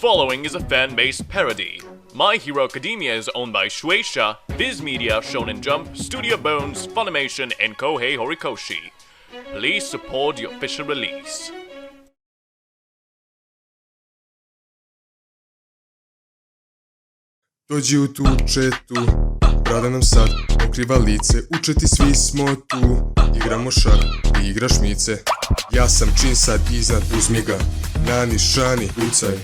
following is a fan-based parody. My Hero Academia is owned by Shueisha, Viz Media, Shonen Jump, Studio Bones, Funimation, and Kohei Horikoshi. Please support the official release. Dođi u tu četu, brada nam sad pokriva lice. Učeti svi smo tu, igramo šah, ti igraš mice. Ja sam čin sad iznad, uzmi ga, na nišani, ucaj.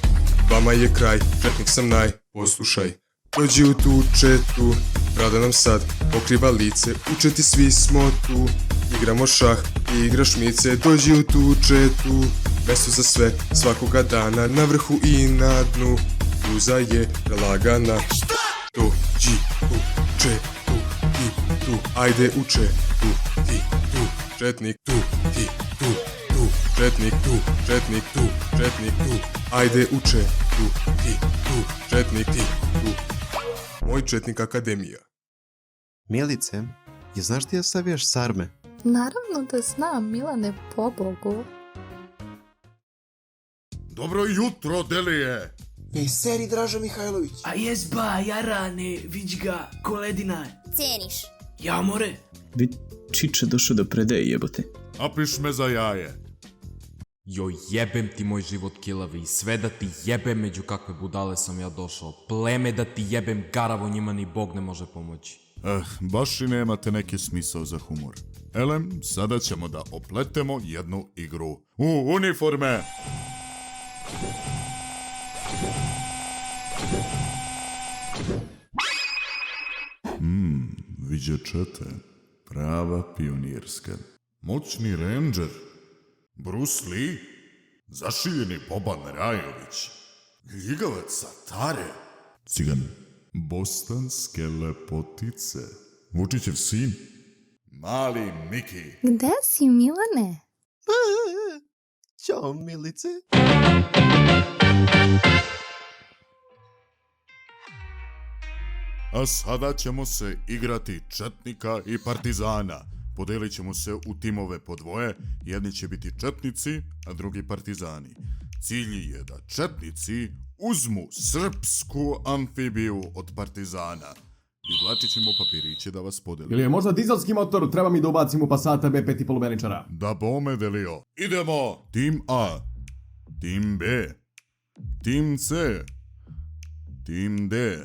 Vama je kraj, četnik sam naj, poslušaj. Dođi u tu četu, brada nam sad pokriva lice. Učeti svi smo tu, igramo šah, ti igraš mice. Dođi u tu četu, mesto za sve, svakoga dana, na vrhu i na dnu. Uza je prelagana. Dođi u četu, ti tu, ajde u četu, ti tu, četnik tu, ti tu, tu, četnik tu, četnik tu, četnik tu, ajde u četu, ti tu, četnik ti tu. Moj četnik Akademija. Milice, je znaš ti ja savijaš sarme? Naravno da znam, Milane, pobogu. Dobro jutro, Delije! Ej, seri Draža Mihajlović. A jes ba, jarane, vić ga, koledina. Ceniš. Ja more. Vid, Čiče došao da predaje, jebote. Napiš me za jaje. Joj, jebem ti moj život kilavi, sve da ti jebem, među kakve budale sam ja došao. Pleme da ti jebem, garavo, njima ni Bog ne može pomoći. Baš i nemate neki smisao za humor. Elem, sada ćemo da opletemo jednu igru. U uniforme! Viđečete, prava pionirska. Moćni rendžer, Bruce Lee, zašiljeni Boban Rajović, ljigavac Satare, cigan, bosanske lepotice, Vučićev sin, mali Miki. Gde si, Milane? Ćao, Milice. A sada ćemo se igrati četnika i partizana. Podelit ćemo se u timove po dvoje, jedni će biti četnici, a drugi partizani. Cilj je da četnici uzmu srpsku amfibiju od partizana. Izvlačit ćemo papiriće da vas podelimo. Ili je možda dizelski motor, treba mi da ubacim u Passata B5 i polumeničara. Da bome, Delio. Idemo! Tim A, Tim B, Tim C, Tim D,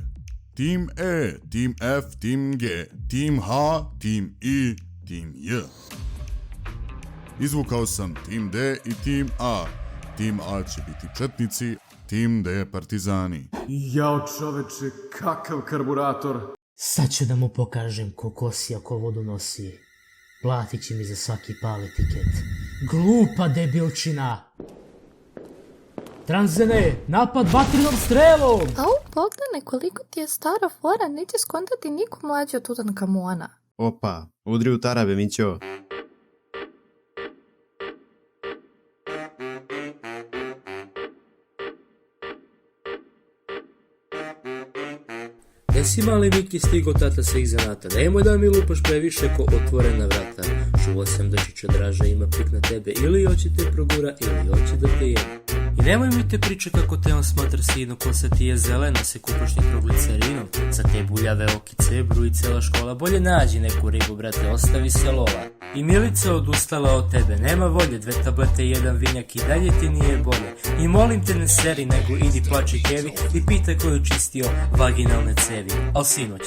Tim E, Tim F, Tim G, Tim H, Tim I, Tim J. Izvukao sam Tim D i Tim A. Tim A će biti četnici, Tim D partizani. Jao čoveče, kakav karburator. Sad ću da mu pokažem ko kosi, a ko vodu nosi. Platit će mi za svaki pal etiket. Glupa debilčina! Tranzene, napad vatrenom strelom! Au, Bogdane, koliko ti je stara fora, neće skontati niko mlađi od Tutankamona. Opa, udri u tarabe, Mićo. Gde si mali Miki stigo tata sa ih zanata? Nemoj da mi lupaš previše ko otvorena vrata. Čuo sam da Čiča Draža ima pik na tebe. Ili hoće te progura, ili hoće da te jede. I nemoj mi te priče kako te on smatra sinom. Kosa ti je zelena, se kupaš nitroglicerinom. Za te buljave okice, bruji cela škola. Bolje nađi neku ribu, brate, ostavi se lova. I Milica odustala od tebe, nema volje. 2 tablete, 1 vinjak i dalje ti nije bolje. I molim te ne seri, nego idi plači Kevi i pitaj ko je čistio vaginalne cevi. Al sinoć.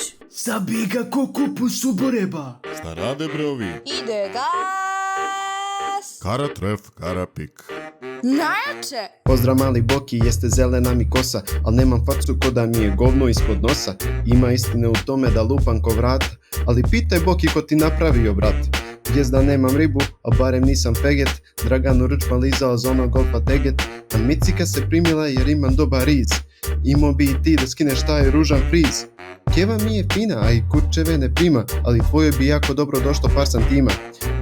Zabiga ko kupus uboreba. Šta rade bre ovi? Ide gas! Kara tref, kara pik. Najjače! Pozdrav mali Boki, jeste zelena mi kosa, al nemam facu ko da mi je govno ispod nosa. Ima istine u tome da lupam ko vrat, ali pitaj Boki ko ti napravio brat. Jest da nemam ribu, a barem nisam peget. Draganu ručma lizao za onog golfa teget. A Micika se primila jer imam dobar riz. Imao bi i ti da skineš taj ružan friz. Keva mi je fina, a i kurčeve ne prima, ali tvojoj bi jako dobro došlo par santima.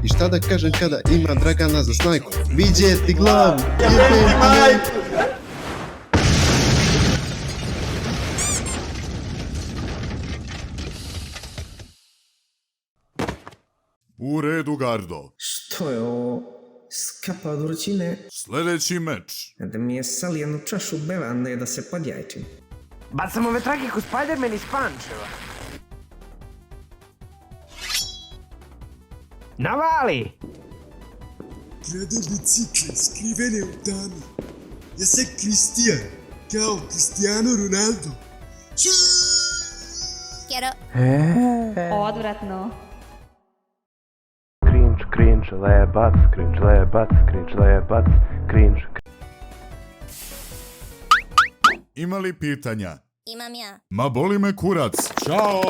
I šta da kažem kada ima Dragana za snajku? Viđe ti glavu, jebe ti majku! U redu, Gardo. Što je ovo? Skapa od vrućine. Sljedeći meč. Da mi je sali jednu čašu bevande da se podjajčim. Bacam ove trake ko Spider-Man iz Pančeva. Navali! Kradem bicikle skrivene u tami. Ja sam Kristijan, kao Cristiano Ronaldo. Kjero. Odvratno. Cringe, lebac, cringe, lebac, cringe, lebac, cringe. Ima li pitanja? Imam ja. Ma boli me kurac. Ćao!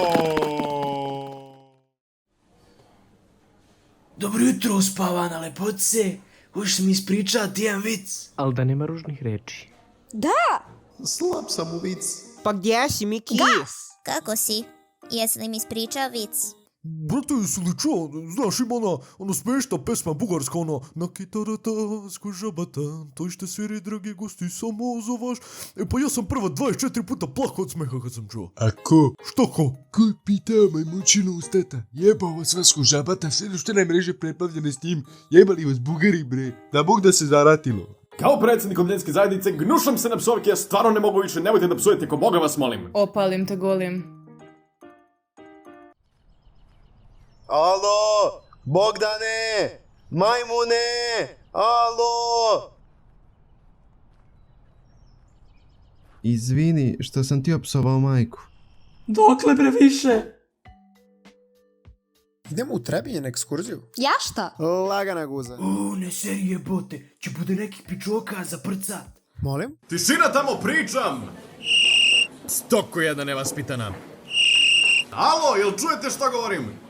Dobro jutro, uspavana lepotice. Hoćeš mi ispričati jedan vic? Ali da nema ružnih reči. Da! Slab sam u vic. Pa gdje si, Miki? Gas! Kako si? Jesi li mi ispričao vic? Brate, jesi li čuo? Znaš, ima ona smešna pesma bugarska, ona na kitarata, skužabata, to što sviri, dragi gosti, samo za vaš. Pa ja sam prva 24 puta plako od smeha kad sam čuo. A ko? Što ko? Ko pitao majmučinu usteta? Jebao vas vas skužabata, sve što mreže preplavljene s tim. Jebali vas Bugari, bre. Da Bog da se zaratilo. Kao predsjednik obiteljske zajednice, gnušam se na psovke, ja stvarno ne mogu više, nemojte da psujete, ko Boga vas molim. Opalim te golim. Alo, Bogdane, majmune, alo. Izvini što sam ti opsovao majku. Dokle bre više? Idemo u Trebinje na ekskurziju. Ja šta? Lagana guza. Ne seri jebote, će bude nekih pičoka za prcat. Molim? Tišina tamo, pričam! Stoko jedna nevaspitana. Alo, jel čujete što govorim?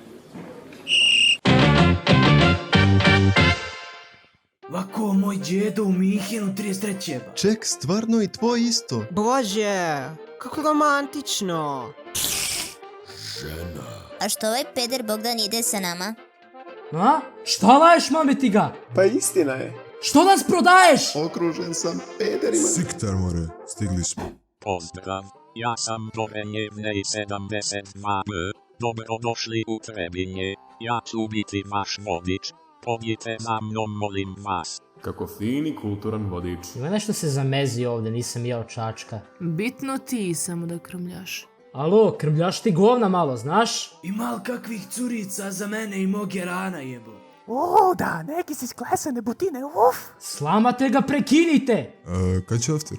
Vako, moj djedo u Minhenu 33. Ček, stvarno i tvoj isto. Bože, kako romantično. A što ovaj peder Bogdan ide sa nama? A? Šta laješ, mami ti ga? Pa istina je. Što nas prodaješ? Okružen sam pederima. Siktar more, stigli smo. Pozdrav, ja sam Dobenjevnej 72B. Dobrodošli u Trebinje, ja ću biti vaš vodič. Pođite za mnom, molim vas. Kako fini, kulturan vodič. Ima nešto se zamezi ovdje, nisam jeo čačka. Bitno ti samo da krmljaš. Alo, krmljaš ti govna malo, znaš? Ima li kakvih curica za mene i mog Jerana jebo? Da, neki si sklesane butine, uf. Slamate ga, prekinite! Kad će after?